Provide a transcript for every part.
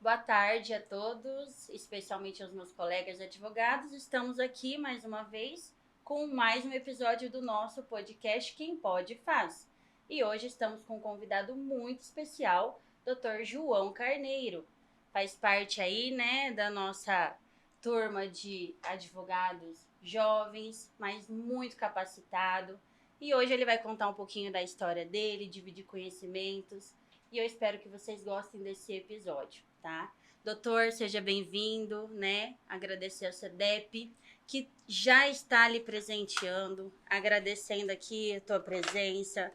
Boa tarde a todos, especialmente aos meus colegas advogados. Estamos aqui mais uma vez com mais um episódio do nosso podcast Quem Pode Faz. E hoje estamos com um convidado muito especial, Dr. João Carneiro. Faz parte aí, né, da nossa turma de advogados jovens, mas muito capacitado. E hoje ele vai contar um pouquinho da história dele, dividir conhecimentos. E eu espero que vocês gostem desse episódio, tá? Doutor, seja bem-vindo, né? Agradecer ao CEDEP, que já está lhe presenteando, agradecendo aqui a tua presença,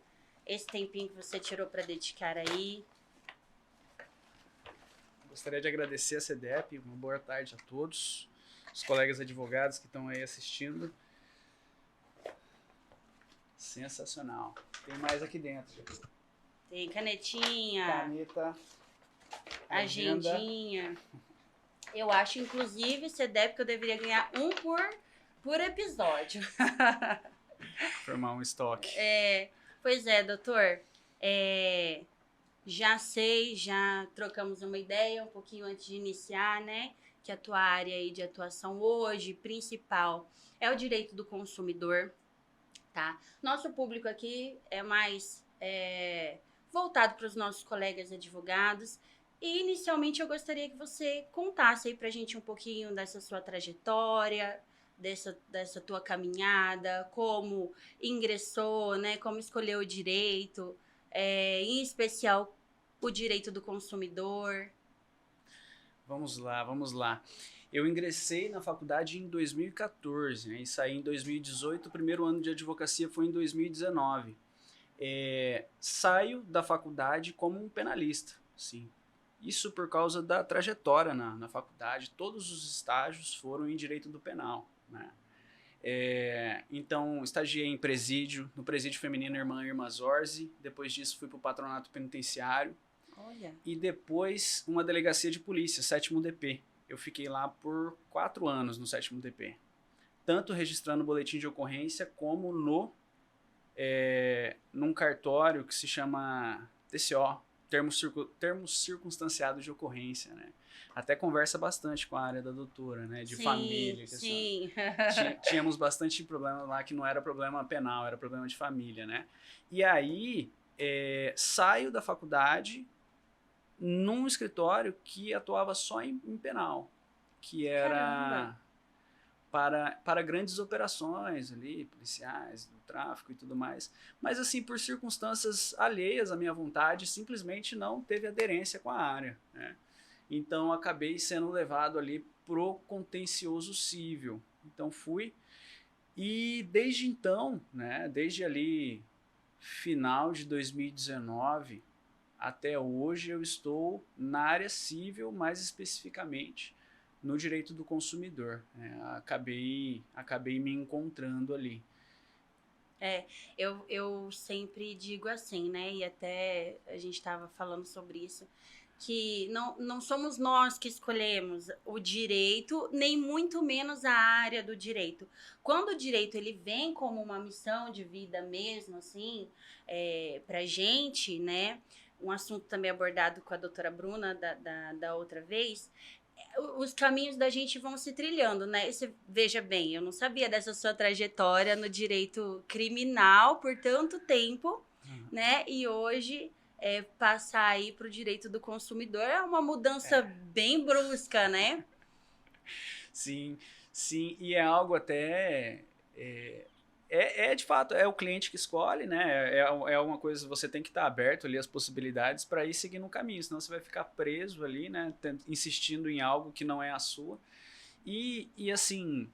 esse tempinho que você tirou para dedicar aí. Gostaria de agradecer a CEDEP, uma boa tarde a todos, os colegas advogados que estão aí assistindo. Sensacional. Tem mais aqui dentro. Tem canetinha, Caneta, agendinha. Eu acho, inclusive, CEDEP, que eu deveria ganhar um por episódio. Formar um estoque. Pois é, doutor. Já trocamos uma ideia um pouquinho antes de iniciar, né? Que a tua área aí de atuação hoje, principal, é o direito do consumidor, tá? Nosso público aqui é mais voltado para os nossos colegas advogados. E inicialmente eu gostaria que você contasse aí pra gente um pouquinho dessa sua trajetória, dessa tua caminhada, como ingressou, né? Como escolheu o direito, em especial o direito do consumidor. Vamos lá. Eu ingressei na faculdade em 2014, né, e saí em 2018. O primeiro ano de advocacia foi em 2019. Saio da faculdade como um penalista, sim. Isso por causa da trajetória na faculdade. Todos os estágios foram em direito do penal, né? Então, estagiei em presídio, no presídio feminino Irmã Zorzi. Depois disso, fui para o patronato penitenciário. Olha. E depois, uma delegacia de polícia, 7º DP. Eu fiquei lá por 4 anos no 7º DP. Tanto registrando boletim de ocorrência, como num cartório que se chama TCO, termo circunstanciado de ocorrência, né? Até conversa bastante com a área da doutora, né? De Sim, família. sim. Tínhamos bastante problema lá que não era problema penal, era problema de família, né? E aí, saio da faculdade num escritório que atuava só em penal, que era para grandes operações ali, policiais, do tráfico e tudo mais. Mas assim, por circunstâncias alheias à minha vontade, simplesmente não teve aderência com a área, né? Então acabei sendo levado ali pro contencioso civil. Então fui, e desde então, né, desde ali final de 2019 até hoje, eu estou na área civil, mais especificamente no direito do consumidor, né? Acabei me encontrando ali. Eu sempre digo assim, né? E até a gente estava falando sobre isso, que não somos nós que escolhemos o direito, nem muito menos a área do direito. Quando o direito ele vem como uma missão de vida mesmo, assim, pra gente, né? Um assunto também abordado com a doutora Bruna da outra vez, os caminhos da gente vão se trilhando, né? Você, veja bem, eu não sabia dessa sua trajetória no direito criminal por tanto tempo, né? E hoje passar aí para o direito do consumidor é uma mudança bem brusca, né? Sim, sim, e é algo até de fato, é o cliente que escolhe, né? É uma coisa que você tem que estar aberto ali às possibilidades para ir seguindo o caminho, senão você vai ficar preso ali, né? Insistindo em algo que não é a sua. E assim,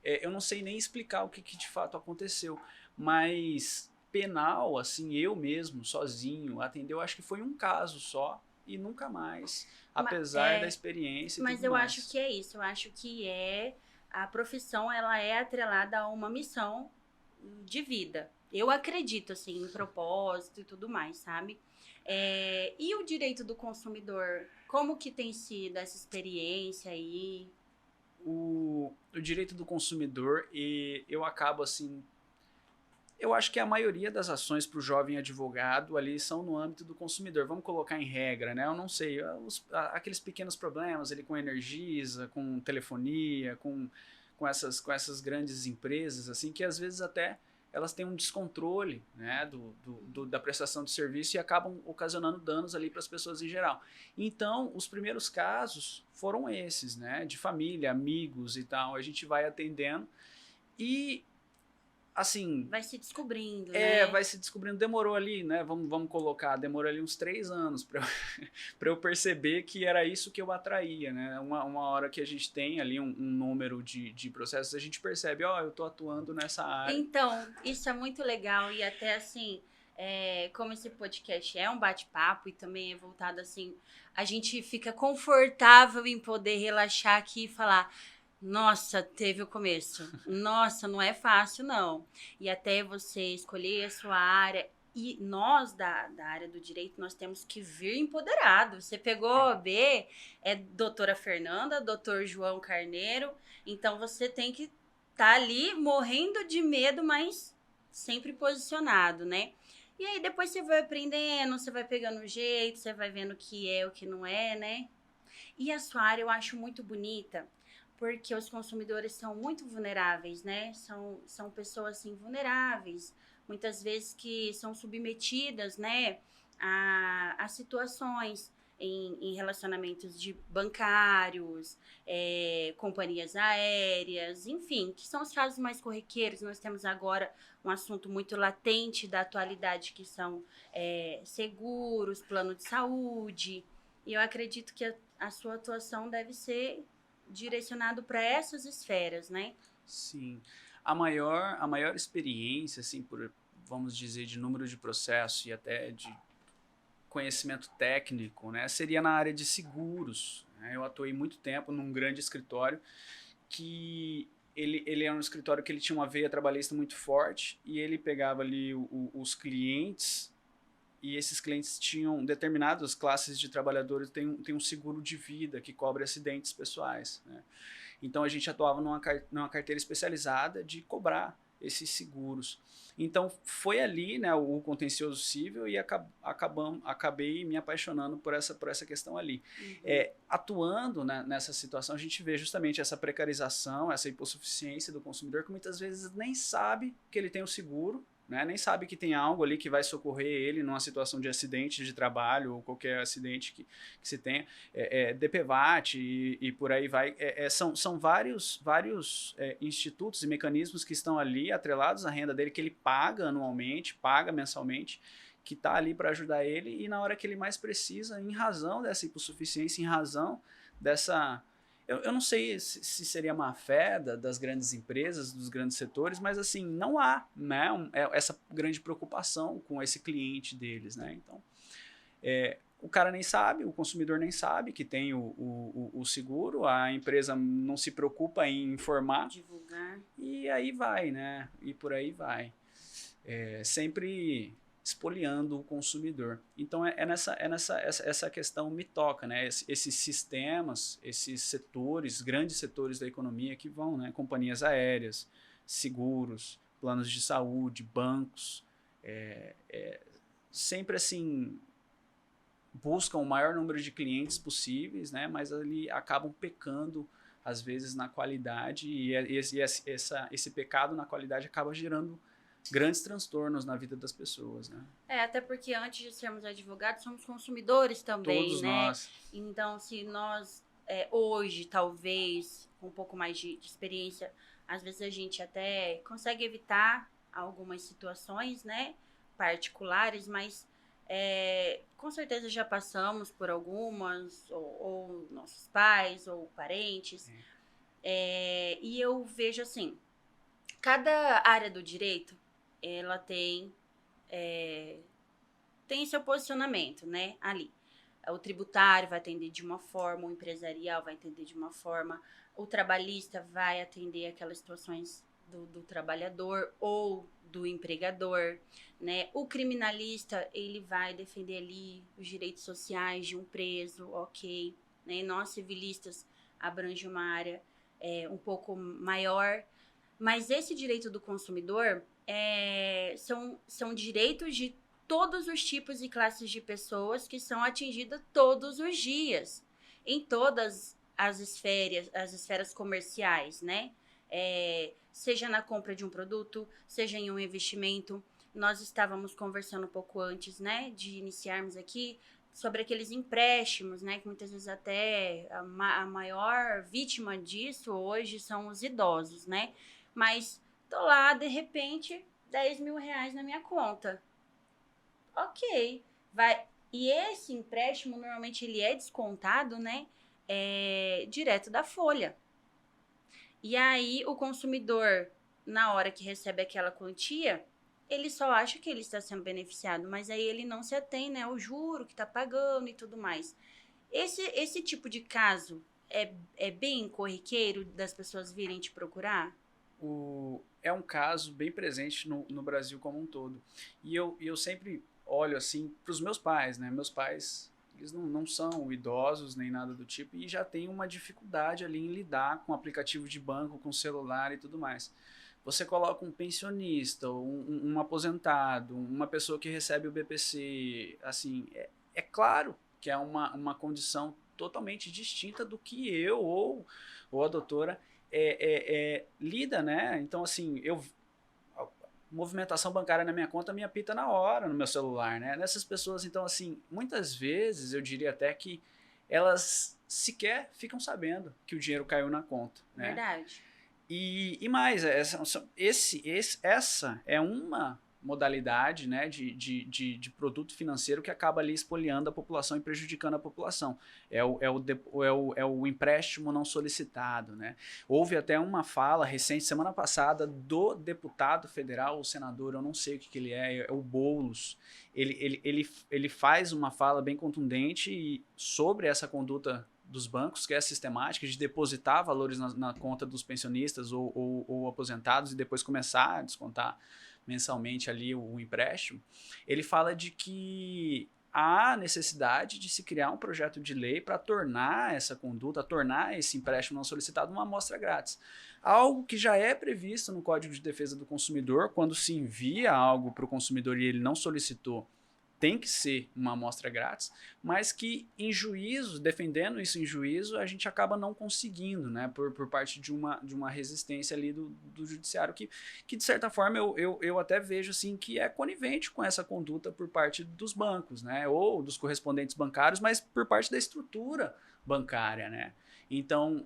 eu não sei nem explicar o que de fato aconteceu, mas penal, assim, eu mesmo, sozinho, atendeu, acho que foi um caso só e nunca mais, apesar da experiência e mas tudo eu mais. acho que é isso, eu acho que a profissão ela é atrelada a uma missão de vida. Eu acredito, assim, em propósito e tudo mais, sabe? E o direito do consumidor, como que tem sido essa experiência aí? O direito do consumidor, e eu acabo assim, Eu acho que a maioria das ações para o jovem advogado ali são no âmbito do consumidor. Vamos colocar em regra, né? Eu não sei, aqueles pequenos problemas ali com Energisa, com telefonia, com essas grandes empresas, assim, que às vezes até elas têm um descontrole, né, da prestação de serviço e acabam ocasionando danos ali para as pessoas em geral. Então, os primeiros casos foram esses, né, de família, amigos e tal. A gente vai atendendo e assim, vai se descobrindo, né? vai se descobrindo. Demorou ali, né? Vamos colocar, demorou ali uns 3 anos para eu perceber que era isso que eu atraía, né? Uma hora que a gente tem ali um número de processos, a gente percebe, eu tô atuando nessa área. Então, isso é muito legal e até assim, como esse podcast é um bate-papo e também é voltado assim, a gente fica confortável em poder relaxar aqui e falar: nossa, teve o começo. Nossa, não é fácil, não. E até você escolher a sua área. E nós, da área do direito, nós temos que vir empoderado. Você pegou a OAB, é doutora Fernanda, doutor João Carneiro. Então, você tem que estar ali morrendo de medo, mas sempre posicionado, né? E aí, depois você vai aprendendo, você vai pegando o jeito, você vai vendo o que é, o que não é, né? E a sua área eu acho muito bonita, porque os consumidores são muito vulneráveis, né? São pessoas, assim, vulneráveis, muitas vezes que são submetidas, né, a situações em relacionamentos de bancários, companhias aéreas, enfim, que são os casos mais corriqueiros. Nós temos agora um assunto muito latente da atualidade, que são seguros, plano de saúde, e eu acredito que a sua atuação deve ser direcionado para essas esferas, né? Sim. A maior experiência, assim, vamos dizer, de número de processo e até de conhecimento técnico, né, seria na área de seguros, né? Eu atuei muito tempo num grande escritório que ele era um escritório que ele tinha uma veia trabalhista muito forte e ele pegava ali os clientes e esses clientes tinham determinadas classes de trabalhadores, tem um seguro de vida que cobre acidentes pessoais, né? Então a gente atuava numa carteira especializada de cobrar esses seguros. Então foi ali, né, o contencioso civil e acabei me apaixonando por essa questão ali. Uhum. Atuando, né, nessa situação, a gente vê justamente essa precarização, essa hipossuficiência do consumidor que muitas vezes nem sabe que ele tem o seguro, né, nem sabe que tem algo ali que vai socorrer ele numa situação de acidente de trabalho ou qualquer acidente que se tenha, DPVAT e por aí vai. São vários institutos e mecanismos que estão ali atrelados à renda dele, que ele paga anualmente, paga mensalmente, que está ali para ajudar ele e na hora que ele mais precisa, em razão dessa hipossuficiência, em razão dessa... Eu não sei se seria má fé das grandes empresas, dos grandes setores, mas assim, não há, né, essa grande preocupação com esse cliente deles, né? Então, o cara nem sabe, o consumidor nem sabe que tem o seguro, a empresa não se preocupa em informar. Divulgar. E aí vai, né? E por aí vai. Sempre espoliando o consumidor. Então essa questão me toca, né? Esses sistemas, esses setores, grandes setores da economia que vão, né? Companhias aéreas, seguros, planos de saúde, bancos, sempre assim buscam o maior número de clientes possíveis, né? Mas ali acabam pecando às vezes na qualidade e esse pecado na qualidade acaba gerando grandes transtornos na vida das pessoas, né? Até porque antes de sermos advogados, somos consumidores também, Todos né? nós. Então, se nós, hoje, talvez, com um pouco mais de experiência, às vezes a gente até consegue evitar algumas situações, né? Particulares, mas com certeza já passamos por algumas, ou nossos pais, ou parentes. E eu vejo assim, cada área do direito, ela tem seu posicionamento, né, ali. O tributário vai atender de uma forma, o empresarial vai atender de uma forma, o trabalhista vai atender aquelas situações do trabalhador ou do empregador, né? O criminalista, ele vai defender ali os direitos sociais de um preso, ok, né? Nós, civilistas, abrange uma área um pouco maior, mas esse direito do consumidor, são direitos de todos os tipos e classes de pessoas que são atingidas todos os dias, em todas as esferas comerciais, né? Seja na compra de um produto, seja em um investimento. Nós estávamos conversando um pouco antes, né, de iniciarmos aqui, sobre aqueles empréstimos, né, que muitas vezes até a maior vítima disso hoje são os idosos, né? Mas tô lá, de repente, 10 mil reais na minha conta. Ok, vai. E esse empréstimo, normalmente, ele é descontado, né, direto da folha. E aí, o consumidor, na hora que recebe aquela quantia, ele só acha que ele está sendo beneficiado, mas aí ele não se atém, né, ao juro que está pagando e tudo mais. Esse tipo de caso é bem corriqueiro das pessoas virem te procurar? É um caso bem presente no Brasil como um todo. E eu sempre olho assim para os meus pais, né? Meus pais, eles não são idosos nem nada do tipo e já tem uma dificuldade ali em lidar com aplicativo de banco, com celular e tudo mais. Você coloca um pensionista, um aposentado, uma pessoa que recebe o BPC, assim, é claro que é uma condição totalmente distinta do que eu ou a doutora lida, né? Então, assim, a movimentação bancária na minha conta me apita na hora no meu celular, né? Nessas pessoas, então, assim, muitas vezes eu diria até que elas sequer ficam sabendo que o dinheiro caiu na conta, né? Verdade. E mais, essa é uma modalidade, né, de produto financeiro que acaba ali espoliando a população e prejudicando a população. É o empréstimo não solicitado, né? Houve até uma fala recente, semana passada, do deputado federal, o senador, eu não sei o que ele é o Boulos. Ele faz uma fala bem contundente sobre essa conduta dos bancos, que é sistemática, de depositar valores na conta dos pensionistas ou aposentados e depois começar a descontar mensalmente ali o empréstimo. Ele fala de que há necessidade de se criar um projeto de lei para tornar essa conduta, tornar esse empréstimo não solicitado uma amostra grátis. Algo que já é previsto no Código de Defesa do Consumidor, quando se envia algo para o consumidor e ele não solicitou, tem que ser uma amostra grátis, mas que em juízo, defendendo isso em juízo, a gente acaba não conseguindo, né, por parte de uma resistência ali do judiciário, que de certa forma eu até vejo assim, que é conivente com essa conduta por parte dos bancos, né, ou dos correspondentes bancários, mas por parte da estrutura bancária, né. Então,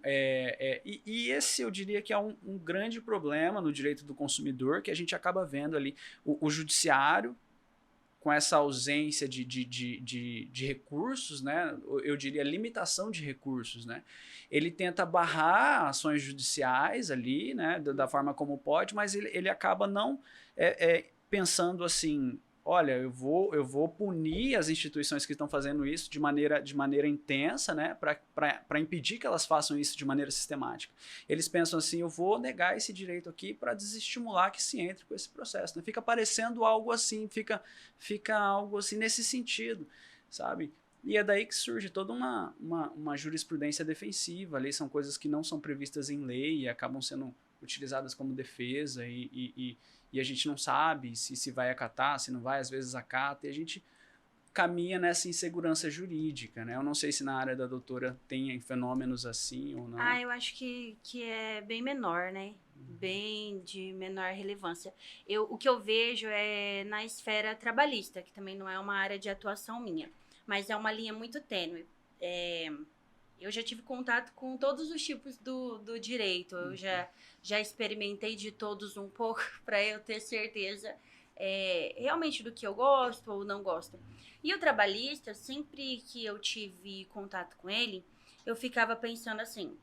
e esse eu diria que é um grande problema no direito do consumidor, que a gente acaba vendo ali o judiciário com essa ausência de recursos, né? Eu diria limitação de recursos, né? Ele tenta barrar ações judiciais ali, né? Da forma como pode, mas ele acaba não pensando assim, olha, eu vou punir as instituições que estão fazendo isso de maneira intensa, né, para impedir que elas façam isso de maneira sistemática. Eles pensam assim, eu vou negar esse direito aqui para desestimular que se entre com esse processo. Né? Fica parecendo algo assim, fica algo assim nesse sentido, sabe? E é daí que surge toda uma jurisprudência defensiva. Ali são coisas que não são previstas em lei e acabam sendo utilizadas como defesa e a gente não sabe se vai acatar, se não vai, às vezes acata, e a gente caminha nessa insegurança jurídica, né? Eu não sei se na área da doutora tem fenômenos assim ou não. Eu acho que é bem menor, né? Bem de menor relevância. O que eu vejo é na esfera trabalhista, que também não é uma área de atuação minha, mas é uma linha muito tênue. Eu já tive contato com todos os tipos do direito, eu já experimentei de todos um pouco para eu ter certeza realmente do que eu gosto ou não gosto. E o trabalhista, sempre que eu tive contato com ele, eu ficava pensando assim,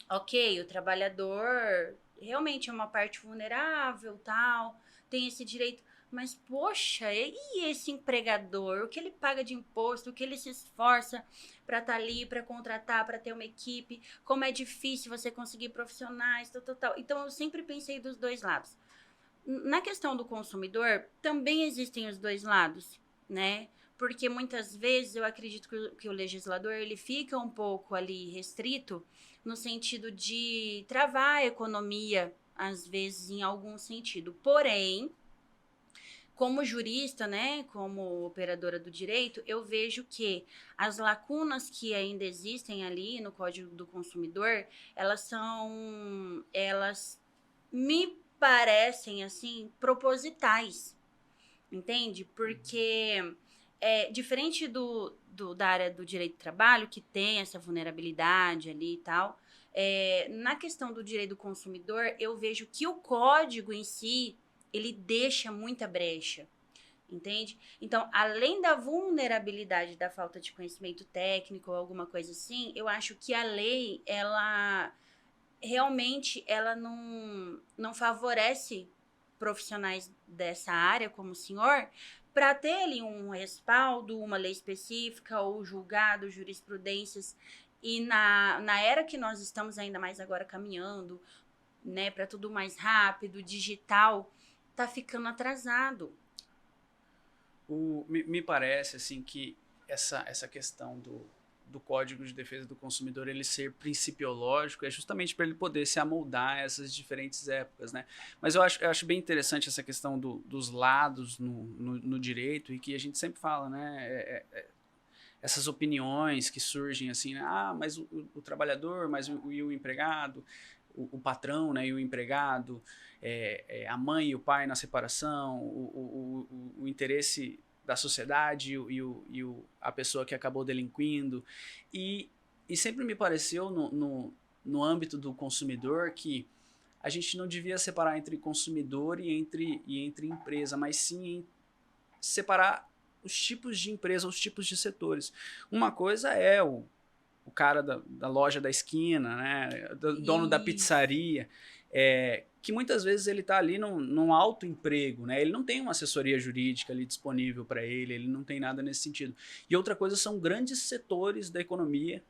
ok, o trabalhador realmente é uma parte vulnerável, tal, tem esse direito, mas poxa, e esse empregador, o que ele paga de imposto, o que ele se esforça para estar ali, para contratar, para ter uma equipe, como é difícil você conseguir profissionais, tal. Então eu sempre pensei dos dois lados. Na questão do consumidor, também existem os dois lados, né? Porque muitas vezes eu acredito que o legislador ele fica um pouco ali restrito no sentido de travar a economia às vezes, em algum sentido. Porém, como jurista, né, como operadora do direito, eu vejo que as lacunas que ainda existem ali no Código do Consumidor, elas me parecem, assim, propositais, entende? Porque diferente da área do direito do trabalho, que tem essa vulnerabilidade ali e tal, na questão do direito do consumidor, eu vejo que o código em si, ele deixa muita brecha, entende? Então, além da vulnerabilidade da falta de conhecimento técnico ou alguma coisa assim, eu acho que a lei, ela realmente ela não favorece profissionais dessa área, como o senhor, para ter ali um respaldo, uma lei específica ou julgado, jurisprudências. E na era que nós estamos ainda mais agora caminhando, né, para tudo mais rápido, digital, tá ficando atrasado. Me parece assim que essa questão do Código de Defesa do Consumidor ele ser principiológico é justamente para ele poder se amoldar a essas diferentes épocas, né? Mas eu acho bem interessante essa questão dos lados no direito e que a gente sempre fala, né? Essas opiniões que surgem assim, né? Ah, mas o trabalhador, mas e o empregado, o patrão, né, e o empregado, a mãe e o pai na separação, o interesse da sociedade a pessoa que acabou delinquindo. E sempre me pareceu no âmbito do consumidor que a gente não devia separar entre consumidor e entre empresa, mas sim separar os tipos de empresa, os tipos de setores. Uma coisa é o cara da loja da esquina, né, dono da pizzaria, que muitas vezes ele está ali num alto emprego, né, ele não tem uma assessoria jurídica ali disponível para ele não tem nada nesse sentido. E outra coisa são grandes setores da economia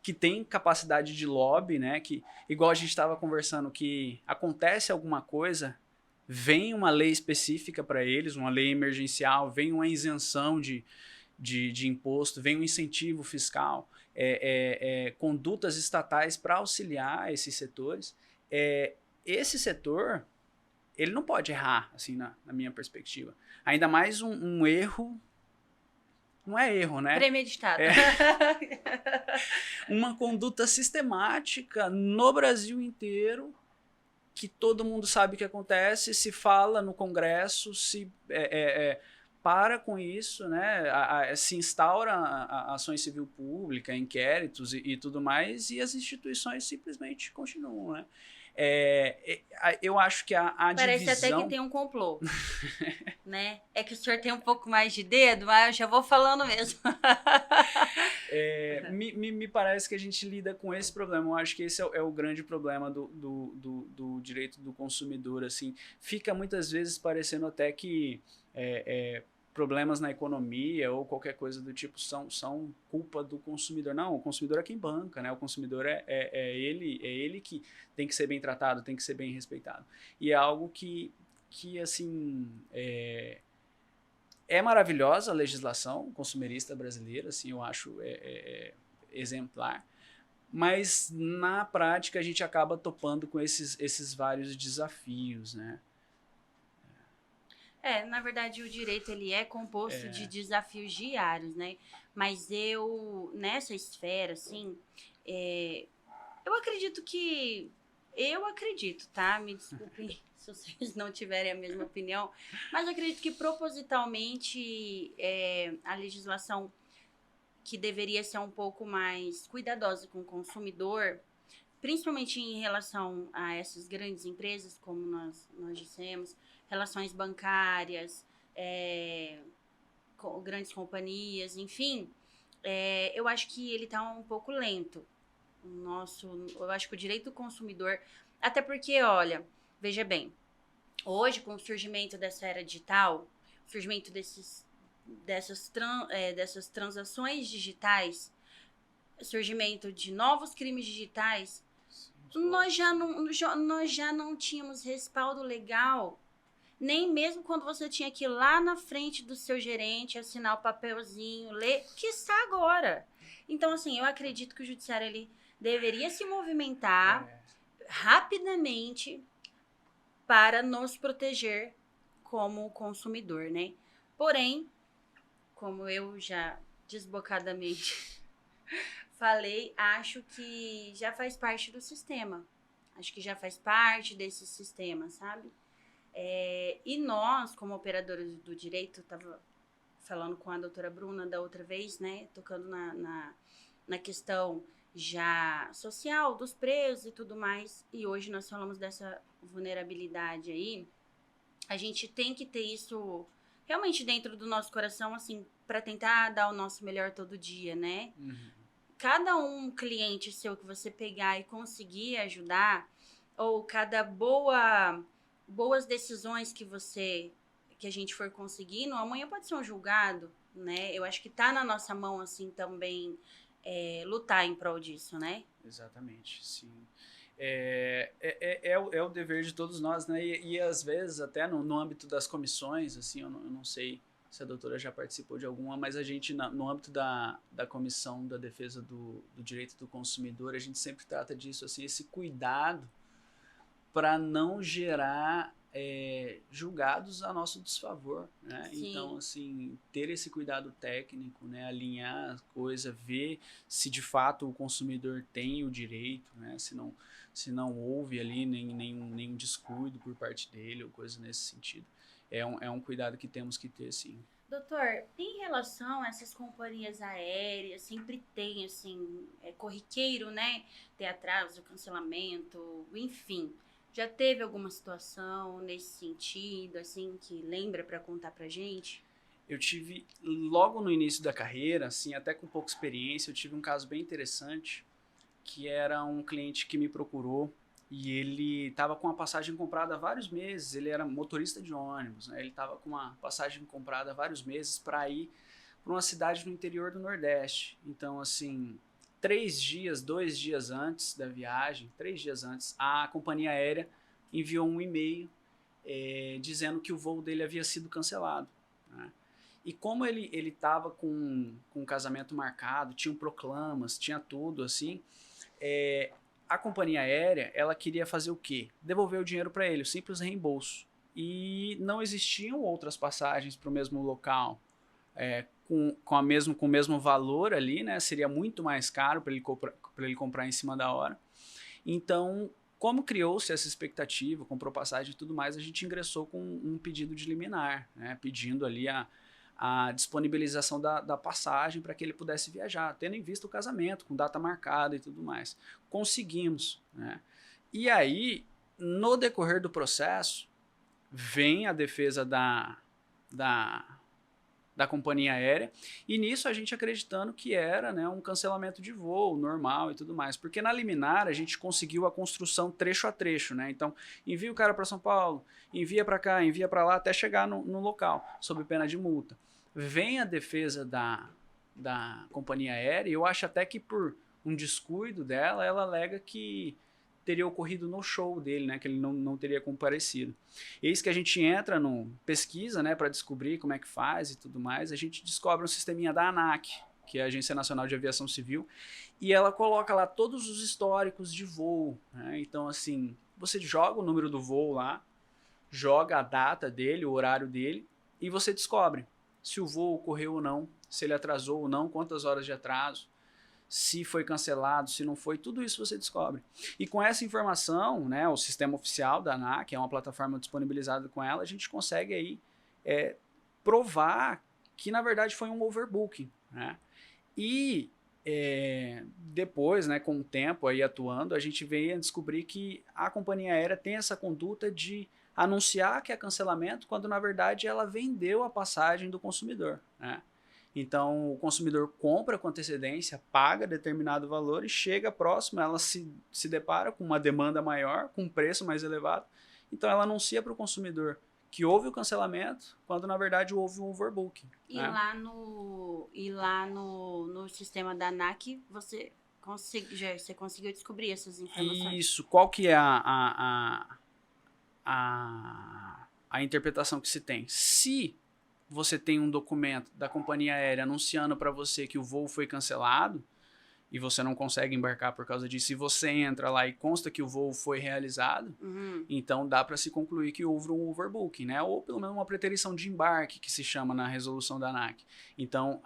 que têm capacidade de lobby, né, que igual a gente estava conversando, que acontece alguma coisa, vem uma lei específica para eles, uma lei emergencial, vem uma isenção de imposto, vem um incentivo fiscal, condutas estatais para auxiliar esses setores. Esse setor, ele não pode errar, assim, na minha perspectiva. Ainda mais um erro, não é erro, né? Premeditado. Uma conduta sistemática no Brasil inteiro, que todo mundo sabe o que acontece, se fala no Congresso, se para com isso, né? Se instaura a ações civil pública, inquéritos e tudo mais, e as instituições simplesmente continuam, né? Eu acho que a Parece divisão... até que tem um complô, né? É que o senhor tem um pouco mais de dedo, mas eu já vou falando mesmo. Me parece que a gente lida com esse problema. Eu acho que esse é o grande problema do direito do consumidor. Assim, fica muitas vezes parecendo até que problemas na economia ou qualquer coisa do tipo são culpa do consumidor. Não, o consumidor é quem banca, né? O consumidor é ele que tem que ser bem tratado, tem que ser bem respeitado. E é algo que assim... É maravilhosa a legislação consumerista brasileira, assim, eu acho exemplar, mas na prática a gente acaba topando com esses vários desafios, né? Na verdade, o direito ele é composto de desafios diários, né? Mas nessa esfera, assim, eu acredito, tá? Me desculpem se vocês não tiverem a mesma opinião, mas eu acredito que propositalmente a legislação que deveria ser um pouco mais cuidadosa com o consumidor, principalmente em relação a essas grandes empresas, como nós dissemos, relações bancárias, grandes companhias, enfim, eu acho que ele está um pouco lento. Eu acho que o direito do consumidor, até porque, olha, veja bem, hoje com o surgimento dessa era digital, o surgimento dessas transações digitais, surgimento de novos crimes digitais, nós já não tínhamos respaldo legal, nem mesmo quando você tinha que ir lá na frente do seu gerente, assinar o papelzinho, ler, que está agora. Então, assim, eu acredito que o judiciário ele deveria se movimentar rapidamente para nos proteger como consumidor, né? Porém, como eu já desbocadamente falei, acho que já faz parte do sistema. Acho que já faz parte desse sistema, sabe? E nós, como operadores do direito, estava falando com a doutora Bruna da outra vez, né? Tocando na questão já social dos presos e tudo mais. E hoje nós falamos dessa vulnerabilidade aí. A gente tem que ter isso realmente dentro do nosso coração, assim, para tentar dar o nosso melhor todo dia, né? Cada um cliente seu que você pegar e conseguir ajudar, ou cada boas decisões que a gente for conseguindo, amanhã pode ser um julgado, né? Eu acho que tá na nossa mão, assim, também lutar em prol disso, né? Exatamente, sim. É o dever de todos nós, né? E às vezes, até no âmbito das comissões, assim, eu não sei se a doutora já participou de alguma, mas a gente, no âmbito da comissão da defesa do direito do consumidor, a gente sempre trata disso, assim, esse cuidado para não gerar julgados a nosso desfavor, né? Sim. Então, assim, ter esse cuidado técnico, né? Alinhar a coisa, ver se de fato o consumidor tem o direito, né? Se não houve ali nenhum descuido por parte dele ou coisa nesse sentido. É um cuidado que temos que ter, sim. Doutor, em relação a essas companhias aéreas, sempre tem, assim, corriqueiro, né? Ter atraso, cancelamento, enfim. Já teve alguma situação nesse sentido, assim, que lembra para contar pra gente? Eu tive, logo no início da carreira, assim, até com pouca experiência, eu tive um caso bem interessante, que era um cliente que me procurou e ele estava com a passagem comprada há vários meses, ele era motorista de ônibus, né? Ele estava com uma passagem comprada há vários meses para ir para uma cidade no interior do Nordeste. Então, assim, 2 dias antes da viagem, 3 dias antes, a companhia aérea enviou um e-mail dizendo que o voo dele havia sido cancelado, né? E como ele estava com um casamento marcado, tinha proclamas, tinha tudo assim, a companhia aérea, ela queria fazer o quê? Devolver o dinheiro para ele, o simples reembolso. E não existiam outras passagens para o mesmo local com o mesmo valor ali, né? Seria muito mais caro para ele comprar em cima da hora. Então, como criou-se essa expectativa, comprou passagem e tudo mais, a gente ingressou com um pedido de liminar, né? Pedindo ali a disponibilização da passagem para que ele pudesse viajar, tendo em vista o casamento, com data marcada e tudo mais. Conseguimos, né? E aí, no decorrer do processo, vem a defesa da companhia aérea, e nisso a gente acreditando que era, né, um cancelamento de voo normal e tudo mais, porque na liminar a gente conseguiu a construção trecho a trecho, né? Então, envia o cara para São Paulo, envia para cá, envia para lá, até chegar no local, sob pena de multa. Vem a defesa da companhia aérea, e eu acho até que por um descuido dela, ela alega que teria ocorrido no show dele, né, que ele não teria comparecido. Eis que a gente entra no pesquisa, né, para descobrir como é que faz e tudo mais, a gente descobre um sisteminha da ANAC, que é a Agência Nacional de Aviação Civil, e ela coloca lá todos os históricos de voo, né? Então, assim, você joga o número do voo lá, joga a data dele, o horário dele, e você descobre se o voo ocorreu ou não, se ele atrasou ou não, quantas horas de atraso, se foi cancelado, se não foi, tudo isso você descobre. E com essa informação, né, o sistema oficial da ANAC, é uma plataforma disponibilizada com ela, a gente consegue aí provar que na verdade foi um overbooking, né? E depois, né, com o tempo aí atuando, a gente veio a descobrir que a companhia aérea tem essa conduta de anunciar que é cancelamento, quando na verdade ela vendeu a passagem do consumidor, né? Então, o consumidor compra com antecedência, paga determinado valor e chega próximo, ela se depara com uma demanda maior, com um preço mais elevado. Então, ela anuncia para o consumidor que houve o cancelamento, quando na verdade houve um overbooking. E né? lá no sistema da ANAC, você conseguiu descobrir essas informações? Isso. Qual que é a interpretação que se tem? Se você tem um documento da companhia aérea anunciando para você que o voo foi cancelado, e você não consegue embarcar por causa disso, e você entra lá e consta que o voo foi realizado, então dá para se concluir que houve um overbooking, né? Ou pelo menos uma preterição de embarque, que se chama na resolução da ANAC. Então,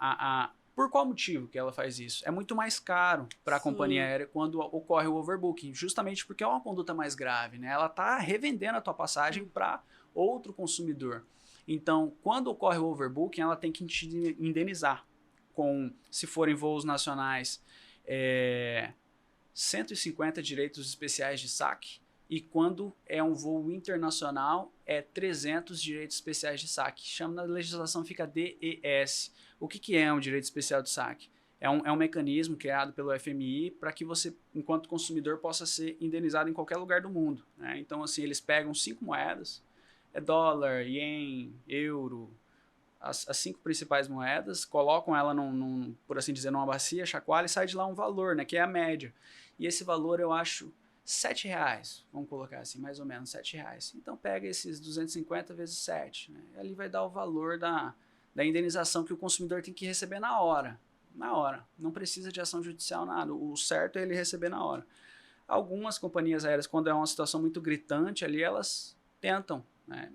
por qual motivo que ela faz isso? É muito mais caro para a companhia aérea quando ocorre o overbooking, justamente porque é uma conduta mais grave, né? Ela está revendendo a tua passagem para outro consumidor. Então, quando ocorre o overbooking, ela tem que te indenizar se forem voos nacionais, 150 direitos especiais de saque, e quando é um voo internacional, 300 direitos especiais de saque. Chama na legislação, fica DES. O que é um direito especial de saque? É um mecanismo criado pelo FMI para que você, enquanto consumidor, possa ser indenizado em qualquer lugar do mundo, né? Então, assim, eles pegam 5 moedas, dólar, ien, euro, as 5 principais moedas, colocam ela por assim dizer, numa bacia, chacoalha e sai de lá um valor, né, que é a média. E esse valor eu acho R$7, vamos colocar assim, mais ou menos R$7. Então pega esses 250 vezes 7, né, e ali vai dar o valor da indenização que o consumidor tem que receber na hora. Na hora. Não precisa de ação judicial, nada. O certo é ele receber na hora. Algumas companhias aéreas, quando é uma situação muito gritante ali, elas tentam, né,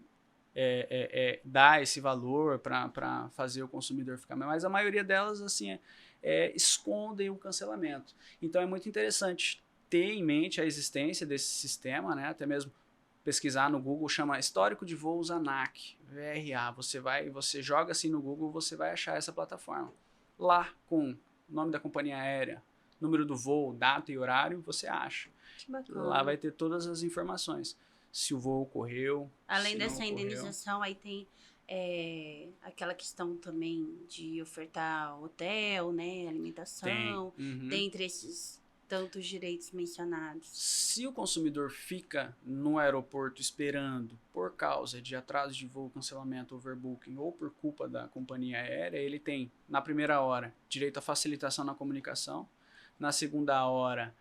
dar esse valor para fazer o consumidor ficar melhor, mas a maioria delas assim escondem o cancelamento. Então é muito interessante ter em mente a existência desse sistema, né? Até mesmo pesquisar no Google, chama Histórico de Voos ANAC, VRA. Você joga assim no Google, você vai achar essa plataforma. Lá com o nome da companhia aérea, número do voo, data e horário, você acha. Que bacana. Lá vai ter todas as informações. Se o voo ocorreu. Além dessa indenização, aí tem aquela questão também de ofertar hotel, né, alimentação, dentre esses tantos direitos mencionados. Se o consumidor fica no aeroporto esperando por causa de atraso de voo, cancelamento, overbooking ou por culpa da companhia aérea, ele tem, na primeira hora, direito à facilitação na comunicação, na segunda hora,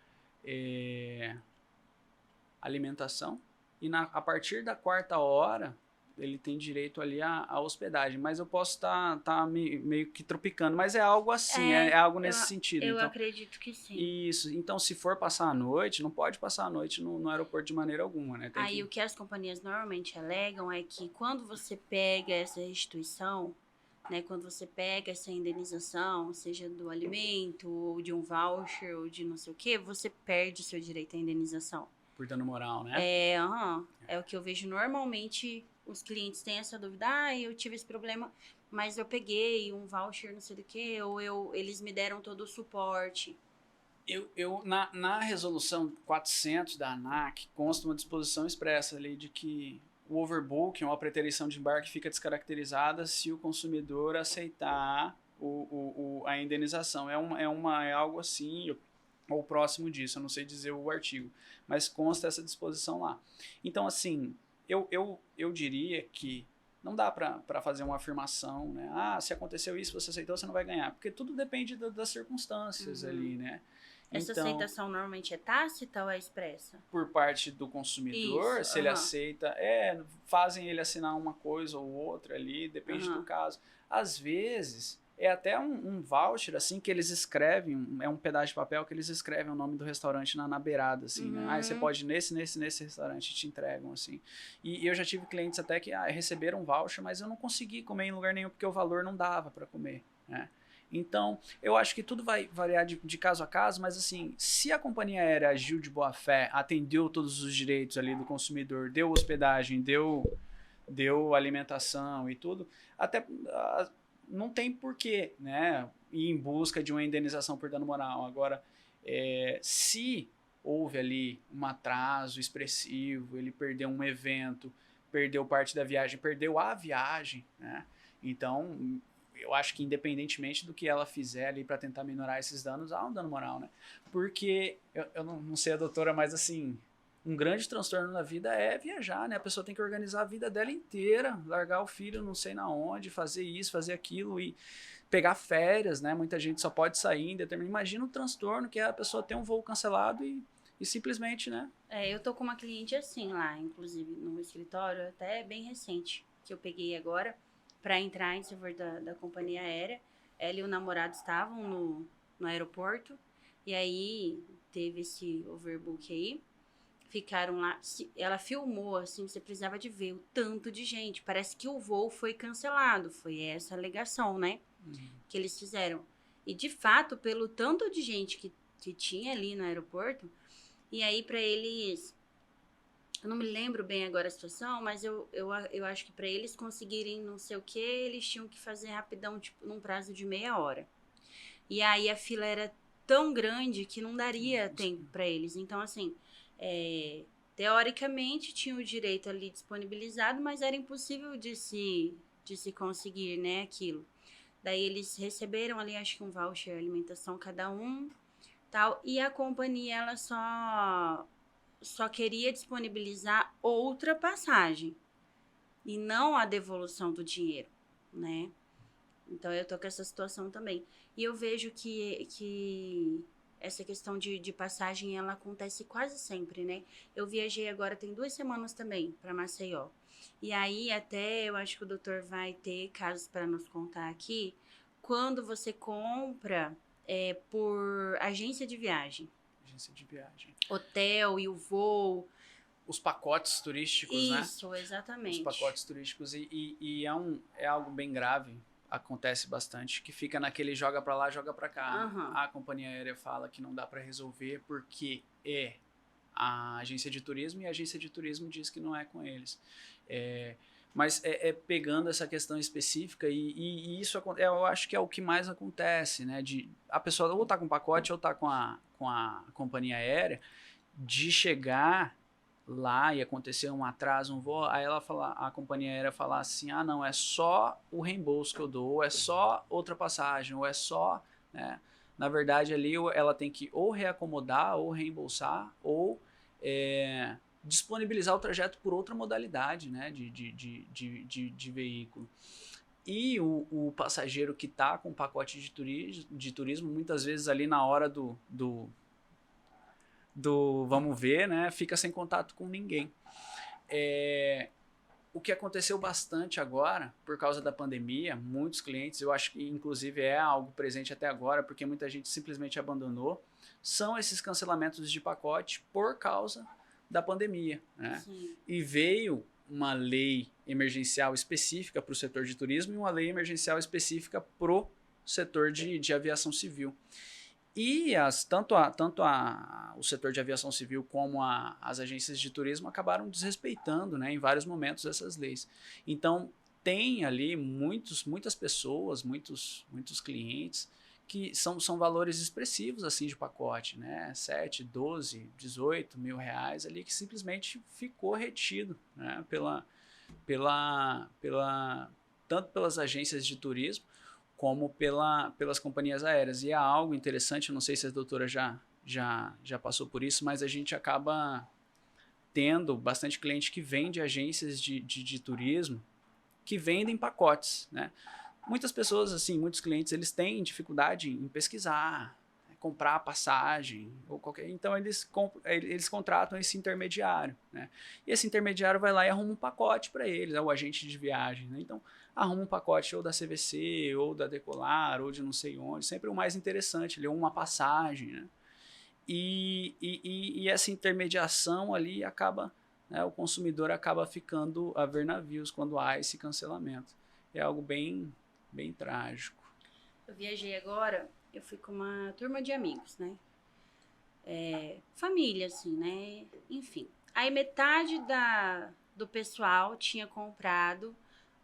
alimentação, e a partir da quarta hora ele tem direito ali à hospedagem, mas eu posso estar meio que tropicando, mas é algo assim, é algo nesse sentido. Eu então, acredito que sim. Isso, então se for passar a noite, não pode passar a noite no aeroporto de maneira alguma, né? O que as companhias normalmente alegam é que quando você pega essa restituição, né, quando você pega essa indenização, seja do alimento, ou de um voucher, ou de não sei o que, você perde seu direito à indenização. Por dano moral, né? É o que eu vejo normalmente, os clientes têm essa dúvida, eu tive esse problema, mas eu peguei um voucher não sei do que, ou eles me deram todo o suporte. Na resolução 400 da ANAC, consta uma disposição expressa ali de que o overbooking ou a preterição de embarque fica descaracterizada se o consumidor aceitar a indenização. É algo assim, ou próximo disso, eu não sei dizer o artigo, mas consta essa disposição lá. Então, assim, eu diria que não dá para fazer uma afirmação, né? Se aconteceu isso, você aceitou, você não vai ganhar. Porque tudo depende das circunstâncias ali, né? Essa aceitação normalmente é tácita ou é expressa? Por parte do consumidor, se ele aceita, fazem ele assinar uma coisa ou outra ali, depende do caso. Às vezes, é até um voucher, assim, que eles escrevem, é um pedaço de papel que eles escrevem o nome do restaurante na beirada, assim, né? Você pode ir nesse restaurante, te entregam, assim. E eu já tive clientes até que receberam um voucher, mas eu não consegui comer em lugar nenhum, porque o valor não dava para comer, né? Então, eu acho que tudo vai variar de caso a caso, mas assim, se a companhia aérea agiu de boa fé, atendeu todos os direitos ali do consumidor, deu hospedagem, deu alimentação e tudo, até não tem porquê, né, ir em busca de uma indenização por dano moral. Agora, se houve ali um atraso expressivo, ele perdeu um evento, perdeu parte da viagem, perdeu a viagem, né, então eu acho que independentemente do que ela fizer ali para tentar minorar esses danos, há um dano moral, né? Porque, eu não sei a doutora, mas assim, um grande transtorno na vida é viajar, né? A pessoa tem que organizar a vida dela inteira, largar o filho não sei na onde, fazer isso, fazer aquilo e pegar férias, né? Muita gente só pode sair em determinado... Imagina o transtorno que é a pessoa ter um voo cancelado e simplesmente, né? Eu tô com uma cliente assim lá, inclusive no escritório, até bem recente, que eu peguei agora, para entrar em favor da companhia aérea. Ela e o namorado estavam no aeroporto E aí teve esse overbook aí. Ficaram lá, ela filmou, assim, você precisava de ver o tanto de gente. Parece que o voo foi cancelado, foi essa a alegação, né? Que eles fizeram. E de fato, pelo tanto de gente que tinha ali no aeroporto, e aí pra eles, eu não me lembro bem agora a situação, mas eu acho que pra eles conseguirem não sei o que, eles tinham que fazer rapidão, tipo, num prazo de meia hora. E aí a fila era tão grande que não daria tempo pra eles. Então, assim, teoricamente tinha o direito ali disponibilizado, mas era impossível de se conseguir, né, aquilo. Daí eles receberam ali, acho que um voucher alimentação cada um, tal, e a companhia ela só queria disponibilizar outra passagem e não a devolução do dinheiro, né? Então eu tô com essa situação também. E eu vejo que essa questão de passagem ela acontece quase sempre, né? Eu viajei agora tem 2 semanas também para Maceió. E aí até eu acho que o doutor vai ter casos para nos contar aqui. Quando você compra por agência de viagem, Agência de viagem. hotel e o voo. Os pacotes turísticos, né? Isso, Os exatamente. pacotes turísticos e é algo bem grave, acontece bastante, que fica naquele joga pra lá, joga pra cá. Uhum. A companhia aérea fala que não dá pra resolver porque é a agência de turismo e a agência de turismo diz que não é com eles. Mas pegando essa questão específica e isso eu acho que é o que mais acontece, né? A pessoa ou tá com pacote ou tá com a companhia aérea, de chegar lá e acontecer um atraso, um voo, aí a companhia aérea falar assim, ah não, é só o reembolso que eu dou, ou é só outra passagem, ou é só, né? Na verdade ali ela tem que ou reacomodar, ou reembolsar, ou disponibilizar o trajeto por outra modalidade, né, de veículo. E o passageiro que está com pacote de turismo, muitas vezes ali na hora do vamos ver, né, fica sem contato com ninguém. O que aconteceu bastante agora, por causa da pandemia, muitos clientes, eu acho que inclusive é algo presente até agora, porque muita gente simplesmente abandonou, são esses cancelamentos de pacote por causa da pandemia, né? Sim. E veio uma lei emergencial específica para o setor de turismo e uma lei emergencial específica para o setor de aviação civil. E tanto o setor de aviação civil como as agências de turismo acabaram desrespeitando, né, em vários momentos essas leis. Então, tem ali muitas pessoas, muitos clientes que são valores expressivos assim de pacote, né? 7, 12, 18 mil reais ali que simplesmente ficou retido, né? Tanto pelas agências de turismo como pelas companhias aéreas. E é algo interessante, não sei se a doutora já passou por isso, mas a gente acaba tendo bastante cliente que vende agências de turismo que vendem pacotes, né? Muitas pessoas, assim, muitos clientes, eles têm dificuldade em pesquisar, comprar passagem, ou qualquer. Então eles contratam esse intermediário, né? E esse intermediário vai lá e arruma um pacote para eles, é o agente de viagem, né? Então arruma um pacote ou da CVC, ou da Decolar, ou de não sei onde, sempre o mais interessante, ou uma passagem, né? E essa intermediação ali acaba, né, o consumidor acaba ficando a ver navios quando há esse cancelamento. É algo bem trágico. Eu viajei agora, eu fui com uma turma de amigos, né? Família, assim, né? Enfim. Aí metade do pessoal tinha comprado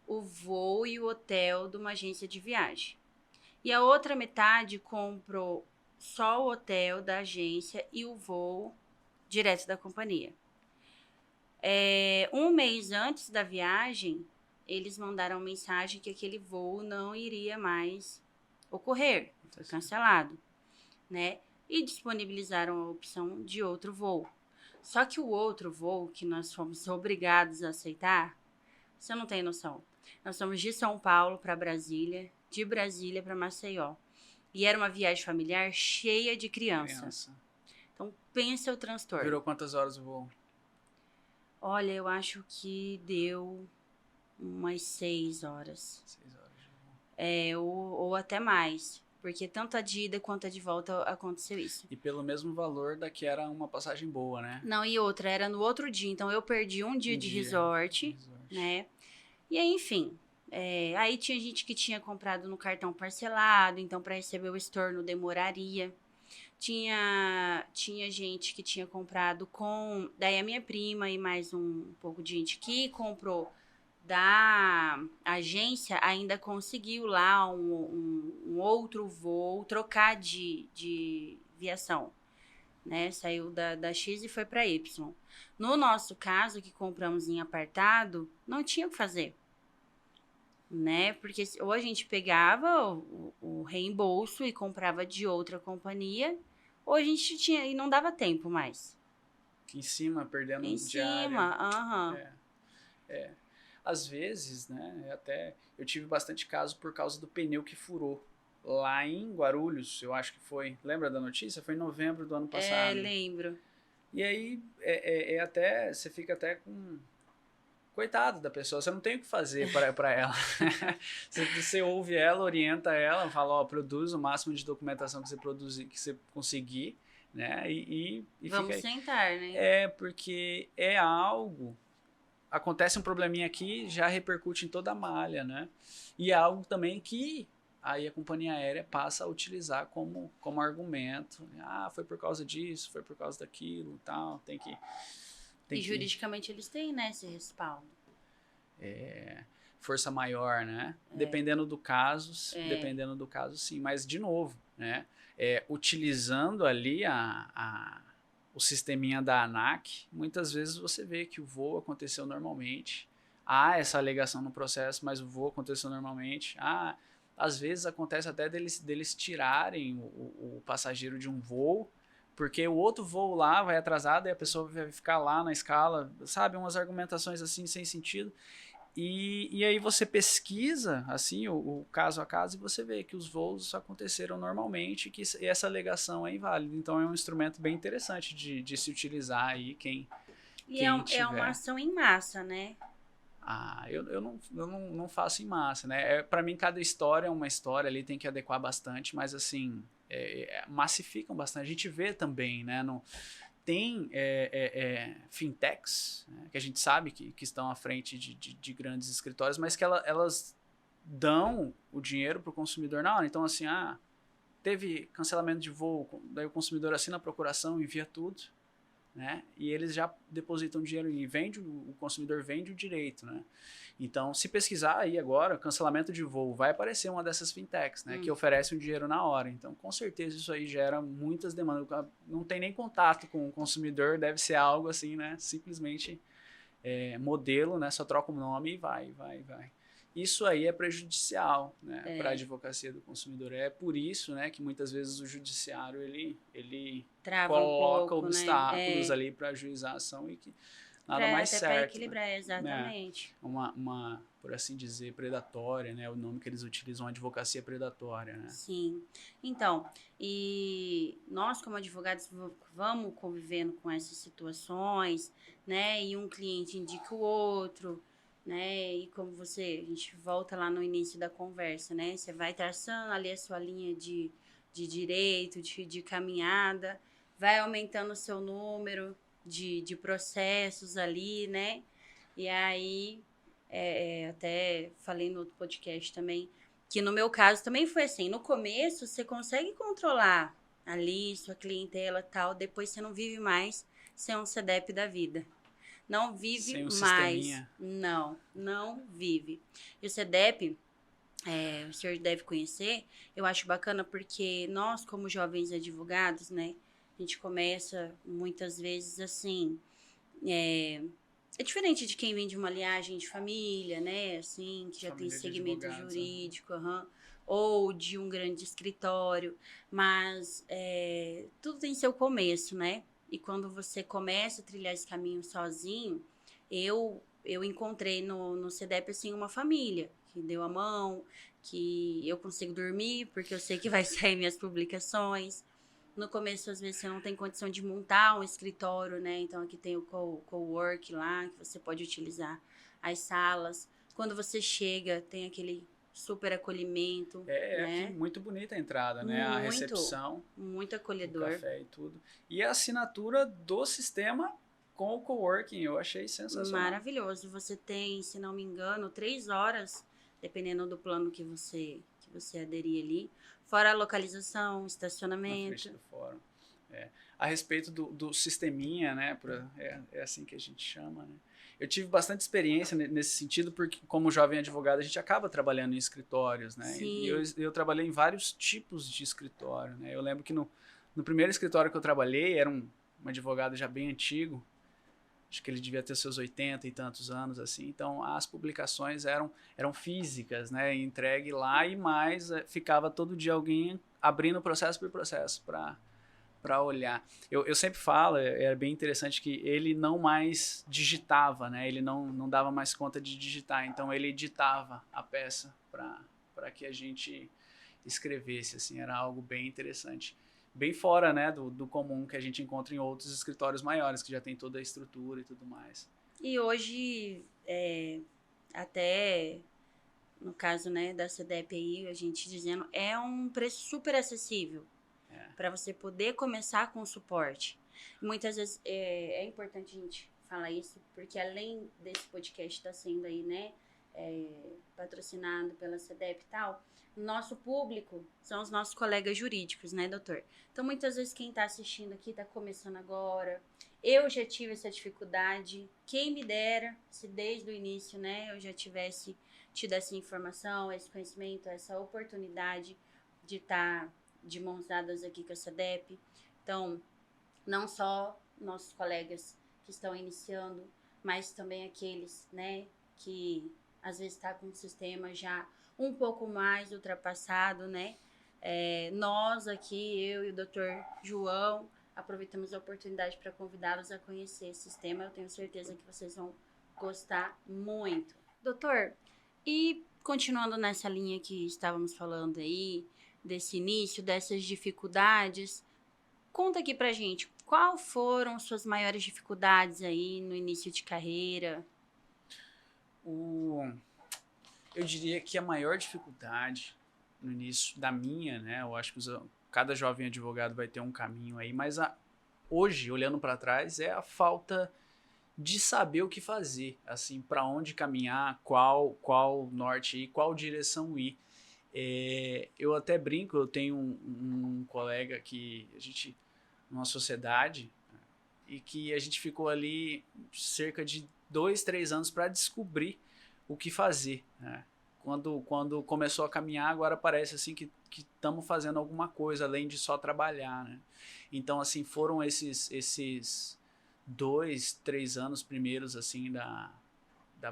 o voo e o hotel de uma agência de viagem. E a outra metade comprou só o hotel da agência e o voo direto da companhia. Um mês antes da viagem, eles mandaram mensagem que aquele voo não iria mais ocorrer, foi cancelado, né? E disponibilizaram a opção de outro voo. Só que o outro voo que nós fomos obrigados a aceitar, você não tem noção. Nós fomos de São Paulo para Brasília, de Brasília para Maceió. E era uma viagem familiar cheia de criança. Então, pensa o transtorno. Virou quantas horas o voo? Olha, eu acho que deu umas 6 horas. 6 horas de voo. Ou até mais. Porque tanto a de ida quanto a de volta aconteceu isso. E pelo mesmo valor da que era uma passagem boa, né? Não, e outra, era no outro dia. Então, eu perdi um dia de resort, né? E aí, enfim, aí tinha gente que tinha comprado no cartão parcelado, então para receber o estorno demoraria. Tinha gente que tinha comprado com... Daí a minha prima e mais um pouco de gente que comprou da agência ainda conseguiu lá um outro voo trocar de viação, né? Saiu da X e foi para Y. No nosso caso, que compramos em apartado, não tinha o que fazer, né? Porque ou a gente pegava o reembolso e comprava de outra companhia, ou a gente tinha e não dava tempo mais. Em cima, perdendo Em diária. cima, aham. Às vezes, né, até eu tive bastante caso por causa do pneu que furou. Lá em Guarulhos, eu acho que foi. Lembra da notícia? Foi em novembro do ano passado. Lembro. E aí, até, você fica até com... Coitado da pessoa, você não tem o que fazer para ela. Você ouve ela, orienta ela, fala, ó, produz o máximo de documentação que você produzir, que você conseguir, né? E Vamos fica aí. sentar, né? Porque é algo... Acontece um probleminha aqui, já repercute em toda a malha, né? E é algo também que aí a companhia aérea passa a utilizar como argumento. Ah, foi por causa disso, foi por causa daquilo, tal, tem que... E juridicamente eles têm, né, esse respaldo. Força maior, né? Dependendo do caso, sim. Mas, de novo, né? Utilizando ali o sisteminha da ANAC, muitas vezes você vê que o voo aconteceu normalmente. Há essa alegação no processo, mas o voo aconteceu normalmente. Às vezes acontece até deles tirarem o passageiro de um voo, porque o outro voo lá vai atrasado e a pessoa vai ficar lá na escala, sabe? Umas argumentações assim sem sentido. E aí você pesquisa assim o caso a caso e você vê que os voos aconteceram normalmente, que essa alegação é inválida. Então é um instrumento bem interessante de se utilizar aí quem tiver. É uma ação em massa, né? Eu não faço em massa, né? Para mim, cada história é uma história, ali tem que adequar bastante, mas assim, massificam bastante. A gente vê também, né? Tem fintechs, né, que a gente sabe que estão à frente de grandes escritórios, mas que elas dão o dinheiro para o consumidor na hora. Então, assim, teve cancelamento de voo, daí o consumidor assina a procuração, envia tudo, né? E eles já depositam dinheiro e o consumidor vende o direito, né? Então, se pesquisar aí agora, cancelamento de voo, vai aparecer uma dessas fintechs, né? Que oferece um dinheiro na hora. Então, com certeza, isso aí gera muitas demandas. Não tem nem contato com o consumidor, deve ser algo assim, né? Simplesmente modelo, né? Só troca o nome e vai. Isso aí é prejudicial, né, para a advocacia do consumidor. É por isso, né, que muitas vezes o judiciário ele coloca obstáculos ali para ajuizar a ação e que nada mais certo. Para equilibrar, exatamente. Uma, por assim dizer, predatória, né, o nome que eles utilizam, advocacia predatória, né? Sim. Então, e nós como advogados vamos convivendo com essas situações, né, e um cliente indica o outro, né? E como a gente volta lá no início da conversa, né? Você vai traçando ali a sua linha de direito, de caminhada, vai aumentando o seu número de processos ali, né? E aí, até falei no outro podcast também, que no meu caso também foi assim, no começo você consegue controlar ali sua clientela e tal, depois você não vive mais sem um CDEP da vida. Não vive sem um mais. Sisteminha. Não vive. E o CDEP, o senhor deve conhecer, eu acho bacana porque nós, como jovens advogados, né, a gente começa muitas vezes assim, é diferente de quem vem de uma linhagem de família, né, assim, que já Família tem segmento jurídico, né? ou de um grande escritório, mas tudo tem seu começo, né? E quando você começa a trilhar esse caminho sozinho, eu encontrei no CDEP, assim, uma família que deu a mão, que eu consigo dormir, porque eu sei que vai sair minhas publicações. No começo, às vezes, você não tem condição de montar um escritório, né? Então, aqui tem o cowork lá, que você pode utilizar as salas. Quando você chega, tem aquele super acolhimento, né? Aqui muito bonita a entrada, né? A recepção, muito o acolhedor. café e tudo. E a assinatura do sistema com o coworking, eu achei sensacional. Maravilhoso. Você tem, se não me engano, 3 horas, dependendo do plano que você aderir ali. Fora a localização, Na estacionamento. frente do fórum. A respeito do sisteminha, né? É assim que a gente chama, né? Eu tive bastante experiência nesse sentido, porque como jovem advogado a gente acaba trabalhando em escritórios, né? Sim. E eu trabalhei em vários tipos de escritório, né? Eu lembro que no primeiro escritório que eu trabalhei, era um advogado já bem antigo, acho que ele devia ter seus 80 e tantos anos, assim, então as publicações eram físicas, né? Entregue lá e mais ficava todo dia alguém abrindo processo por processo para olhar. Eu sempre falo, era bem interessante que ele não mais digitava, né? Ele não dava mais conta de digitar, então ele editava a peça para que a gente escrevesse, assim, era algo bem interessante. Bem fora, né, do comum que a gente encontra em outros escritórios maiores, que já tem toda a estrutura e tudo mais. E hoje, até no caso, né, da CDEP aí, a gente dizendo, é um preço super acessível para você poder começar com o suporte. Muitas vezes é importante a gente falar isso, porque além desse podcast estar sendo aí, né, patrocinado pela CDEP e tal, nosso público são os nossos colegas jurídicos, né, doutor? Então, muitas vezes quem está assistindo aqui está começando agora. Eu já tive essa dificuldade. Quem me dera se desde o início, né, eu já tivesse tido essa informação, esse conhecimento, essa oportunidade de estar de mãos dadas aqui com a CDEP. Então, não só nossos colegas que estão iniciando, mas também aqueles, né, que às vezes está com o sistema já um pouco mais ultrapassado, né? Nós aqui, eu e o Dr. João, aproveitamos a oportunidade para convidá-los a conhecer esse sistema. Eu tenho certeza que vocês vão gostar muito. Doutor, e continuando nessa linha que estávamos falando aí, desse início, dessas dificuldades, conta aqui pra gente, qual foram suas maiores dificuldades aí no início de carreira? Eu diria que a maior dificuldade no início da minha, né, eu acho que cada jovem advogado vai ter um caminho aí, mas hoje, olhando para trás, é a falta de saber o que fazer, assim, para onde caminhar, qual norte ir, qual direção ir. Eu até brinco, eu tenho um colega que a gente, numa sociedade, e que a gente ficou ali cerca de 2, 3 anos para descobrir o que fazer, né? Quando começou a caminhar, agora parece assim que estamos fazendo alguma coisa além de só trabalhar, né? Então, assim, foram esses 2, 3 anos primeiros, assim, da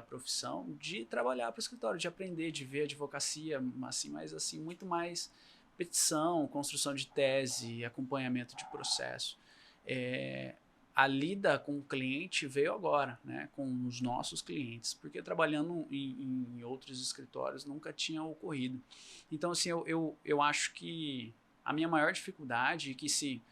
profissão, de trabalhar para o escritório, de aprender, de ver advocacia, assim, mas assim, muito mais petição, construção de tese, acompanhamento de processo. A lida com o cliente veio agora, né, com os nossos clientes, porque trabalhando em outros escritórios nunca tinha ocorrido. Então, assim, eu acho que a minha maior dificuldade, que se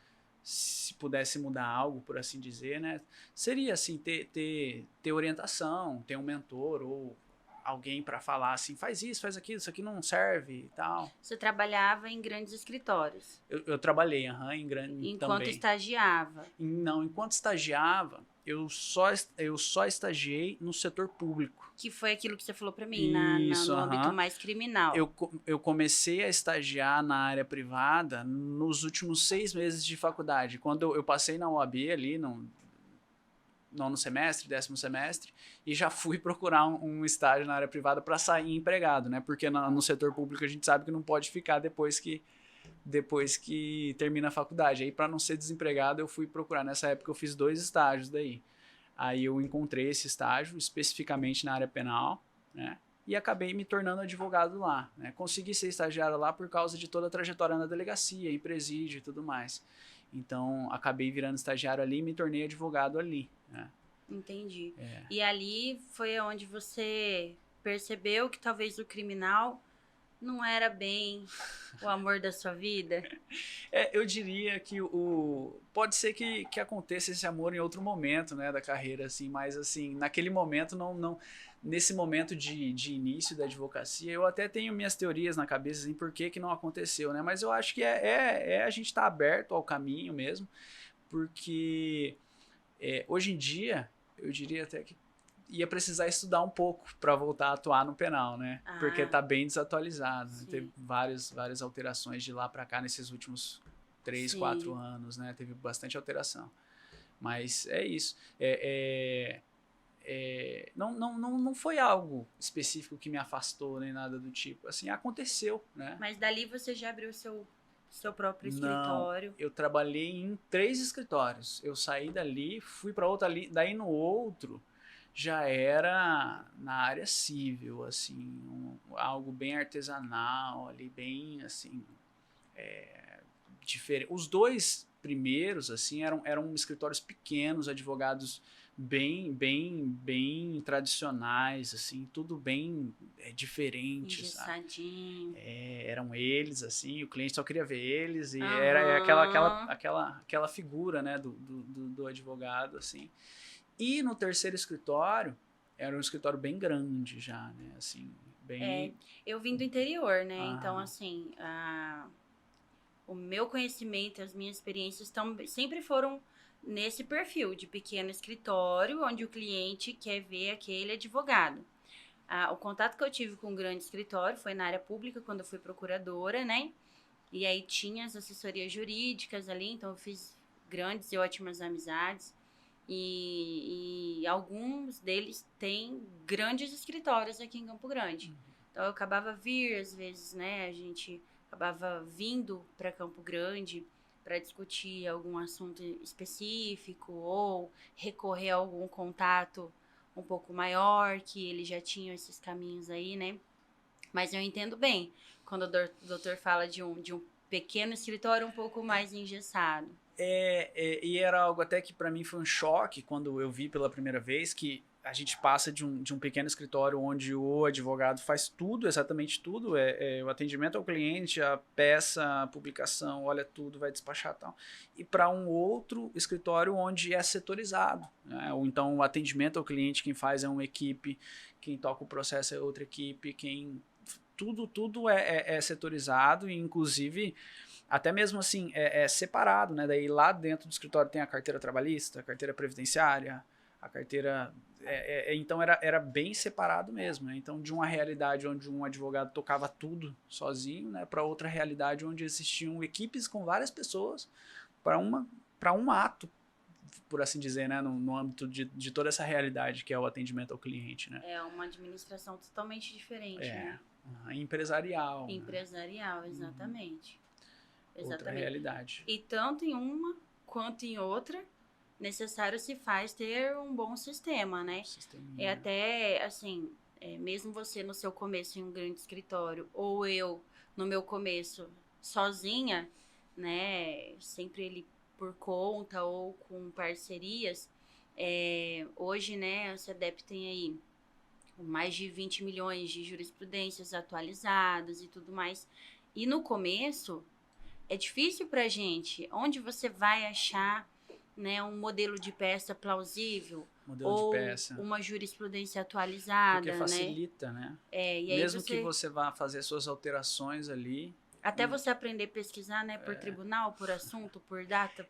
pudesse mudar algo, por assim dizer, né, seria assim, ter orientação, ter um mentor ou alguém para falar assim, faz isso aqui não serve e tal. Você trabalhava em grandes escritórios? Eu trabalhei em grande enquanto também. Estagiava? Não, enquanto estagiava, eu só estagiei no setor público. Que foi aquilo que você falou para mim, Isso, no âmbito mais criminal. Eu comecei a estagiar na área privada nos últimos 6 meses de faculdade. Quando eu passei na OAB ali, no 9º semestre, 10º semestre, e já fui procurar um estágio na área privada para sair empregado, né? Porque no setor público a gente sabe que não pode ficar depois que termina a faculdade. Aí, para não ser desempregado, eu fui procurar. Nessa época, eu fiz 2 estágios daí. Aí, eu encontrei esse estágio, especificamente na área penal, né? E acabei me tornando advogado lá, né? Consegui ser estagiário lá por causa de toda a trajetória na delegacia, em presídio e tudo mais. Então, acabei virando estagiário ali e me tornei advogado ali, né? Entendi. E ali foi onde você percebeu que talvez o criminal não era bem o amor da sua vida? Eu diria que pode ser que aconteça esse amor em outro momento, né, da carreira, assim, mas assim, naquele momento não nesse momento de início da advocacia, eu até tenho minhas teorias na cabeça em por que não aconteceu, né, mas eu acho que a gente estar aberto ao caminho mesmo, porque hoje em dia, eu diria até que ia precisar estudar um pouco para voltar a atuar no penal, né? Porque tá bem desatualizado, né? Teve várias alterações de lá para cá nesses últimos 3, 4 anos, né? Teve bastante alteração. Mas é isso. Não foi algo específico que me afastou, nem nada do tipo. Assim, aconteceu, né? Mas dali você já abriu seu próprio Não, escritório? eu trabalhei em 3 escritórios. Eu saí dali, fui para outro ali, daí no outro já era na área civil, assim, algo bem artesanal ali, bem assim, diferente. Os 2 primeiros, assim, eram escritórios pequenos, advogados bem tradicionais, assim, tudo bem diferente, Engessadinho. sabe? Eram eles, assim, o cliente só queria ver eles, e era Aham. aquela figura, né, do advogado, assim. E no terceiro escritório, era um escritório bem grande já, né, assim, bem... Eu vim do interior, né? Então, Ah, assim, o meu conhecimento, as minhas experiências sempre foram nesse perfil de pequeno escritório, onde o cliente quer ver aquele advogado. O contato que eu tive com um grande escritório foi na área pública, quando eu fui procuradora, né? E aí tinha as assessorias jurídicas ali, então eu fiz grandes e ótimas amizades. E alguns deles têm grandes escritórios aqui em Campo Grande. Então eu acabava vir, às vezes, né? A gente acabava vindo para Campo Grande para discutir algum assunto específico ou recorrer a algum contato um pouco maior, que eles já tinham esses caminhos aí, né? Mas eu entendo bem quando o doutor fala de um pequeno escritório um pouco mais engessado. E era algo até que para mim foi um choque quando eu vi pela primeira vez que a gente passa de um pequeno escritório onde o advogado faz tudo, exatamente tudo, o atendimento ao cliente, a peça, a publicação, olha tudo, vai despachar e tal, e para um outro escritório onde é setorizado, né? Ou então o atendimento ao cliente, quem faz é uma equipe, quem toca o processo é outra equipe, tudo é setorizado e inclusive até mesmo assim, separado, né? Daí lá dentro do escritório tem a carteira trabalhista, a carteira previdenciária, a carteira... então era bem separado mesmo, né? Então de uma realidade onde um advogado tocava tudo sozinho, né? Para outra realidade onde existiam equipes com várias pessoas para um ato, por assim dizer, né? No âmbito de toda essa realidade que é o atendimento ao cliente, né? É uma administração totalmente diferente, né? Empresarial. Empresarial, exatamente. Outra Exatamente. realidade. E tanto em uma quanto em outra, necessário se faz ter um bom sistema, né? Sisteminha. É até, assim, mesmo você no seu começo em um grande escritório, ou eu no meu começo sozinha, né? Sempre ele por conta ou com parcerias. Hoje, né, a SEDEP tem aí mais de 20 milhões de jurisprudências atualizadas e tudo mais. E no começo, é difícil pra gente. Onde você vai achar, né, um modelo de peça plausível ou uma jurisprudência atualizada, porque facilita, né? E aí mesmo que você vá fazer suas alterações ali. Até você aprender a pesquisar, né, por tribunal, por assunto, por data.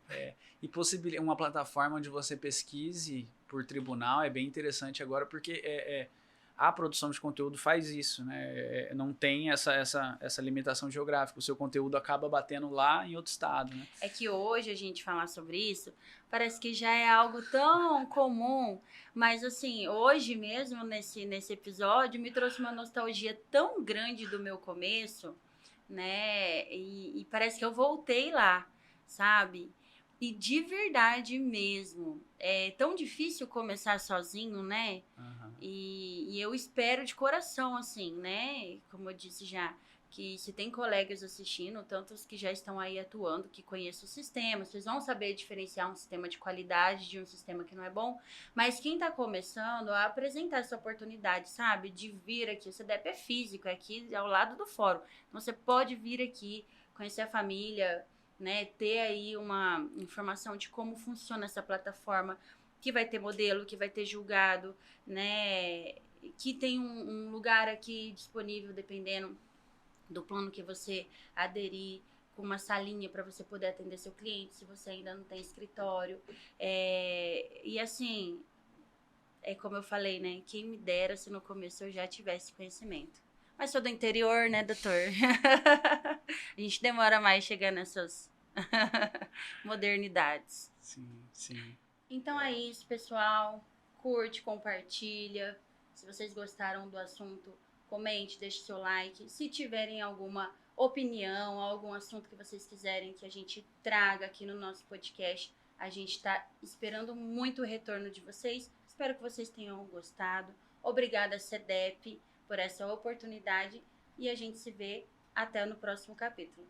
E uma plataforma onde você pesquise por tribunal é bem interessante agora, porque a produção de conteúdo faz isso, né? Não tem essa limitação geográfica. O seu conteúdo acaba batendo lá em outro estado, né? É que hoje a gente falar sobre isso parece que já é algo tão comum, mas assim, hoje mesmo nesse episódio me trouxe uma nostalgia tão grande do meu começo, né? E parece que eu voltei lá, sabe? E de verdade mesmo, é tão difícil começar sozinho, né? Uhum. E eu espero de coração, assim, né? Como eu disse já, que se tem colegas assistindo, tantos que já estão aí atuando, que conhecem o sistema, vocês vão saber diferenciar um sistema de qualidade de um sistema que não é bom, mas quem está começando a apresentar essa oportunidade, sabe, de vir aqui, o CDEP é físico, é aqui ao lado do fórum, então você pode vir aqui, conhecer a família, né, ter aí uma informação de como funciona essa plataforma, que vai ter modelo, que vai ter julgado, né, que tem um lugar aqui disponível, dependendo do plano que você aderir, com uma salinha para você poder atender seu cliente, se você ainda não tem escritório. E assim, é como eu falei, né? Quem me dera se no começo eu já tivesse conhecimento. Mas sou do interior, né, doutor? A gente demora mais chegar nessas modernidades. Sim, sim. Então é isso, pessoal. Curte, compartilha. Se vocês gostaram do assunto, comente, deixe seu like. Se tiverem alguma opinião, algum assunto que vocês quiserem que a gente traga aqui no nosso podcast, a gente está esperando muito o retorno de vocês. Espero que vocês tenham gostado. Obrigada, CDEP, por essa oportunidade. E a gente se vê até no próximo capítulo.